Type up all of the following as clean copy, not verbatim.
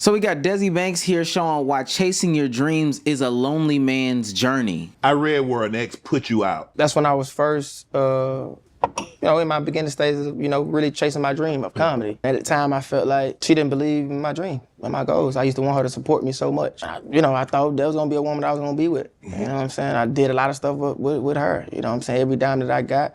So we got Desi Banks here showing why chasing your dreams is a lonely man's journey. I read where an ex put you out. That's when I was first, in my beginning stages of, really chasing my dream of comedy. At the time, I felt like she didn't believe in my dream and my goals. I used to want her to support me so much. I thought there was gonna be a woman I was gonna be with. You know what I'm saying? I did a lot of stuff with her. You know what I'm saying? Every dime that I got,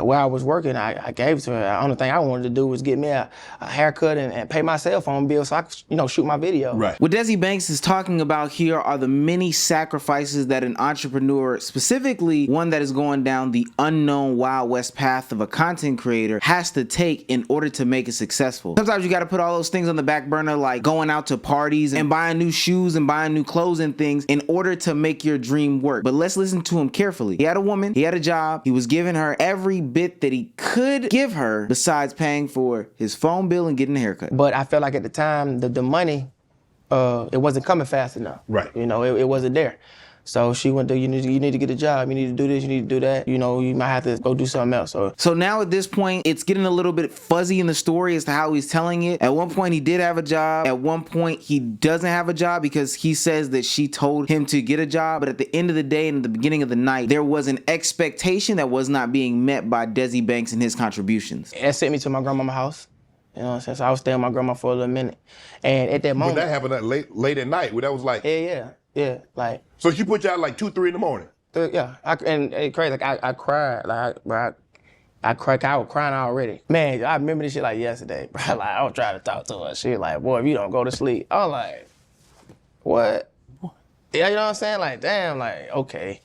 where I was working, I gave to her. The only thing I wanted to do was get me a haircut and pay my cell phone bill so I could, shoot my video. Right. What Desi Banks is talking about here are the many sacrifices that an entrepreneur, specifically one that is going down the unknown Wild West path of a content creator, has to take in order to make it successful. Sometimes you got to put all those things on the back burner, like going out to parties and buying new shoes and buying new clothes and things in order to make your dream work. But let's listen to him carefully. He had a woman, he had a job, he was giving her every bit that he could give her besides paying for his phone bill and getting a haircut. But I felt like at the time, the money, it wasn't coming fast enough. Right. It wasn't there. So she went to, you need to get a job, you need to do this, you need to do that. You might have to go do something else. So now at this point, it's getting a little bit fuzzy in the story as to how he's telling it. At one point, he did have a job. At one point, he doesn't have a job because he says that she told him to get a job. But at the end of the day and at the beginning of the night, there was an expectation that was not being met by Desi Banks and his contributions. It sent me to my grandmama's house. You know what I'm saying? So I was staying with my grandma for a little minute. And at that moment... But that happened at late at night, where that was like... Yeah, like... So she put you out like 2, 3 in the morning? Yeah, and it's crazy, like I cried, I cried, I was crying already. Man, I remember this shit like yesterday, bro. Like, I was trying to talk to her. She was like, boy, if you don't go to sleep. I was like, what? Yeah, you know what I'm saying? Like, damn, like, okay.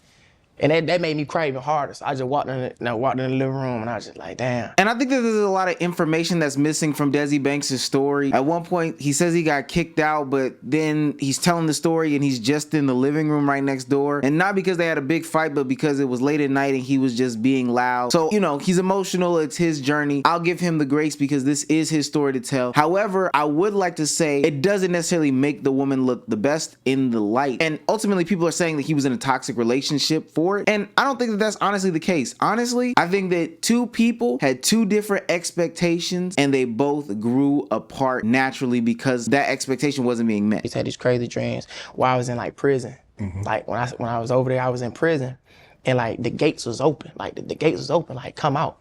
And that made me cry even harder. So I just walked in the living room and I was just like, damn. And I think that there's a lot of information that's missing from Desi Banks' story. At one point, he says he got kicked out, but then he's telling the story and he's just in the living room right next door. And not because they had a big fight, but because it was late at night and he was just being loud. So, he's emotional. It's his journey. I'll give him the grace because this is his story to tell. However, I would like to say it doesn't necessarily make the woman look the best in the light. And ultimately, people are saying that he was in a toxic relationship for it. And I don't think that that's honestly the case. Honestly, I think that two people had two different expectations and they both grew apart naturally because that expectation wasn't being met. He's had these crazy dreams while I was in like prison. Like when I was over there, I was in prison and like the gates was open. Like the gates was open, like come out.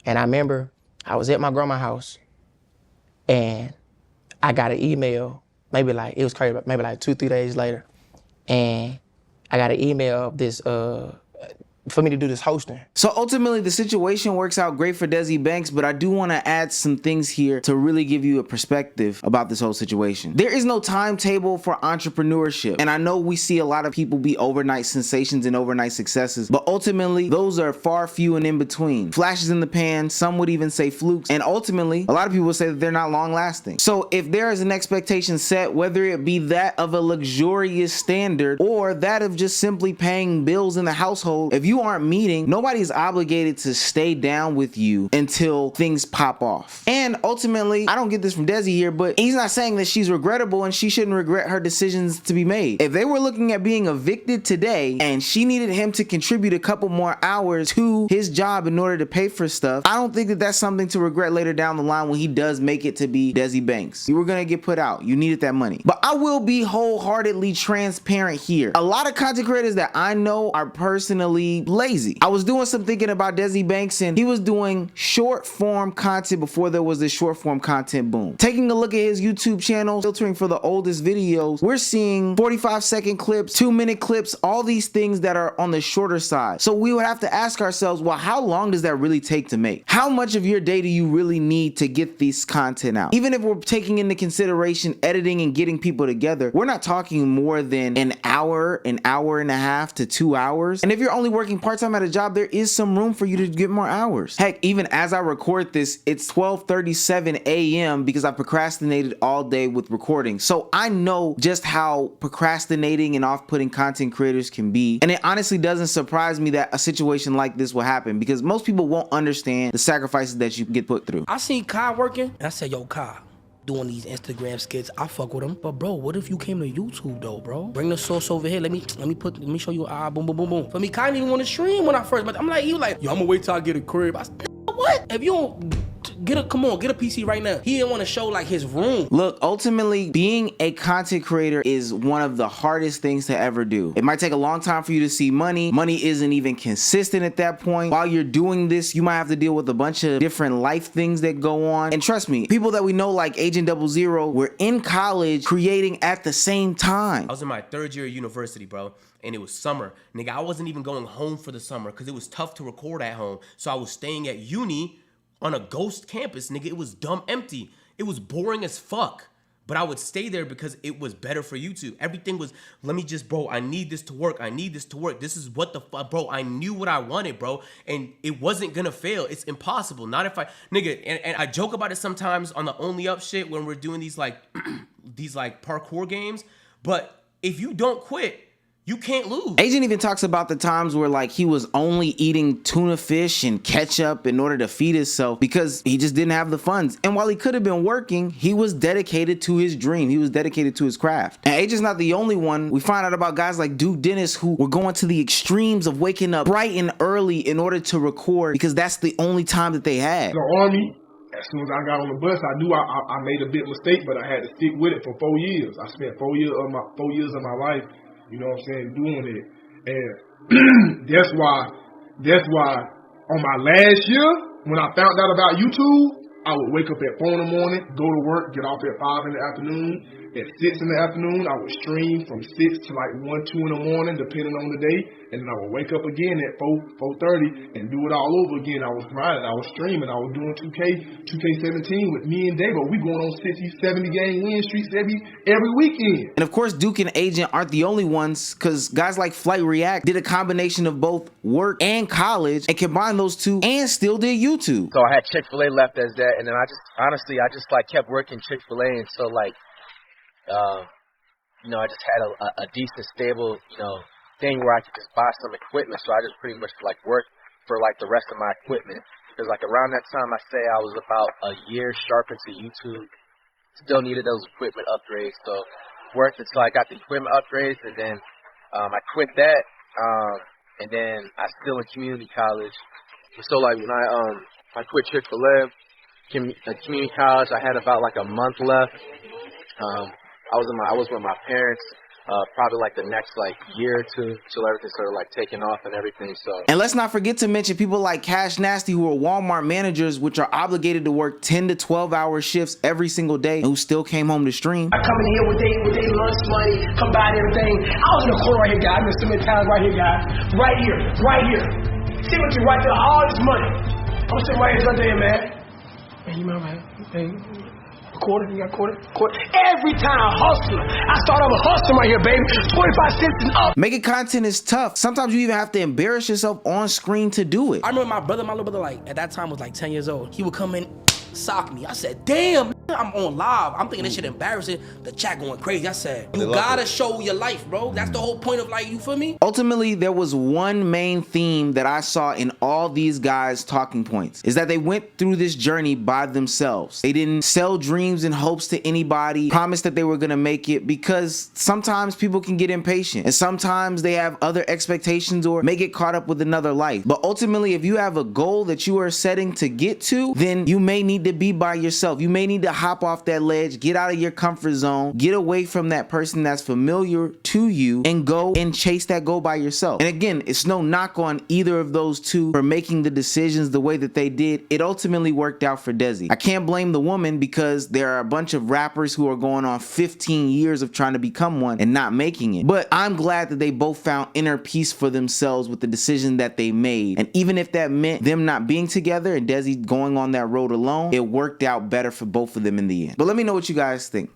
And I remember I was at my grandma's house and I got an email, maybe like 2, 3 days later. And I got an email of this, for me to do this hosting. So ultimately the situation works out great for Desi Banks, but I do want to add some things here to really give you a perspective about this whole situation. There is no timetable for entrepreneurship. And I know we see a lot of people be overnight sensations and overnight successes, but ultimately those are far few and in between. Flashes in the pan, some would even say flukes. And ultimately, a lot of people will say that they're not long lasting. So if there is an expectation set, whether it be that of a luxurious standard or that of just simply paying bills in the household, if you aren't meeting, nobody is obligated to stay down with you until things pop off. And ultimately, I don't get this from Desi here, but he's not saying that she's regrettable and she shouldn't regret her decisions to be made. If they were looking at being evicted today and she needed him to contribute a couple more hours to his job in order to pay for stuff, I don't think that that's something to regret later down the line when he does make it to be Desi Banks. You were gonna get put out. You needed that money. But I will be wholeheartedly transparent here. A lot of content creators that I know are personally lazy. I was doing some thinking about Desi Banks and he was doing short form content before there was this short form content boom. Taking a look at his YouTube channel, filtering for the oldest videos, we're seeing 45-second clips, 2-minute clips, all these things that are on the shorter side. So we would have to ask ourselves, well, how long does that really take to make? How much of your day do you really need to get this content out? Even if we're taking into consideration editing and getting people together, we're not talking more than an hour and a half to 2 hours. And if you're only working part-time at a job, there is some room for you to get more hours. Heck, even as I record this, it's 12:37 a.m. because I procrastinated all day with recording. So I know just how procrastinating and off-putting content creators can be. And it honestly doesn't surprise me that a situation like this will happen because most people won't understand the sacrifices that you get put through. I seen Kai working and I said, yo, Kai, doing these Instagram skits, I fuck with him. But bro, what if you came to YouTube though, bro? Bring the source over here. Let me show you boom, boom, boom, boom. For me, Kai didn't even want to stream when I first, but I'm like, yo, I'm gonna wait till I get a crib. I said, what? If you don't Come on, get a PC right now. He didn't want to show like his room. Look, ultimately, being a content creator is one of the hardest things to ever do. It might take a long time for you to see money. Money isn't even consistent at that point. While you're doing this, you might have to deal with a bunch of different life things that go on. And trust me, people that we know like Agent 00 were in college creating at the same time. I was in my 3rd year of university, bro, and it was summer. Nigga, I wasn't even going home for the summer because it was tough to record at home. So I was staying at uni on a ghost campus, nigga. It was dumb empty. It was boring as fuck. But I would stay there because it was better for YouTube. Everything was, let me just, bro, I need this to work. I need this to work. This is what the fuck, bro. I knew what I wanted, bro. And it wasn't gonna fail. It's impossible. Not if I, nigga, and I joke about it sometimes on the Only Up shit when we're doing these like, these like parkour games. But if you don't quit, you can't lose. Agent even talks about the times where like he was only eating tuna fish and ketchup in order to feed himself because he just didn't have the funds. And while he could have been working, he was dedicated to his dream. He was dedicated to his craft. And Agent's not the only one. We find out about guys like Duke Dennis who were going to the extremes of waking up bright and early in order to record because that's the only time that they had. The Army, as soon as I got on the bus, I knew I made a big mistake, but I had to stick with it for 4 years. I spent 4 years of my life, you know what I'm saying, doing it. And that's why on my last year, when I found out about YouTube, I would wake up at 4 in the morning, go to work, get off at 5 in the afternoon. At 6 in the afternoon, I would stream from 6 to like 1, 2 in the morning, depending on the day. And then I would wake up again at 4:30 and do it all over again. I was grinding, I was streaming, I was doing 2K17 with me and Davo. We going on 60, 70 game win streaks every weekend. And of course, Duke and Agent aren't the only ones because guys like Flight React did a combination of both work and college and combined those two and still did YouTube. So I had Chick-fil-A left as that, and then I just like kept working Chick-fil-A until like, you know, I just had a decent, stable, you know, thing where I could just buy some equipment. So I just pretty much like worked for like the rest of my equipment. Because like around that time, I say I was about a year sharp into YouTube. Still needed those equipment upgrades. So worked until I got the equipment upgrades, and then I quit that. And then I still in community college. So like when I quit Chick-fil-A, community college, I had about like a month left. I was with my parents probably like the next like year or two till everything started like taking off and everything. So, and let's not forget to mention people like Cashnasty who are Walmart managers, which are obligated to work 10 to 12 hour shifts every single day, and who still came home to stream. I come in here with they lunch money, come buy everything. I was in the corner right here, guys. I've been so many times right here, guys. Right here. See what you right there, all this money. I'm sitting right here, right there, man. Man, you remember, man? Hey. Quarter, you got quarter. Every time hustling. I start off hustling right here, baby. 25 cents and up. Making content is tough. Sometimes you even have to embarrass yourself on screen to do it. I remember my little brother, like at that time was like 10 years old. He would come in, sock me. I said, damn, I'm on live. I'm thinking this shit embarrassing. The chat going crazy. I said, you gotta show your life, bro. That's the whole point of like, you feel me? Ultimately, there was one main theme that I saw in all these guys' talking points, is that they went through this journey by themselves. They didn't sell dreams and hopes to anybody, promise that they were gonna make it, because sometimes people can get impatient and sometimes they have other expectations or may get caught up with another life. But ultimately, if you have a goal that you are setting to get to, then you may need to be by yourself. You may need to hop off that ledge, get out of your comfort zone, get away from that person that's familiar to you, and go and chase that goal by yourself. And again, it's no knock on either of those two for making the decisions the way that they did. It ultimately worked out for Desi. I can't blame the woman because there are a bunch of rappers who are going on 15 years of trying to become one and not making it. But I'm glad that they both found inner peace for themselves with the decision that they made. And even if that meant them not being together and Desi going on that road alone, it worked out better for both of them in the end. But let me know what you guys think.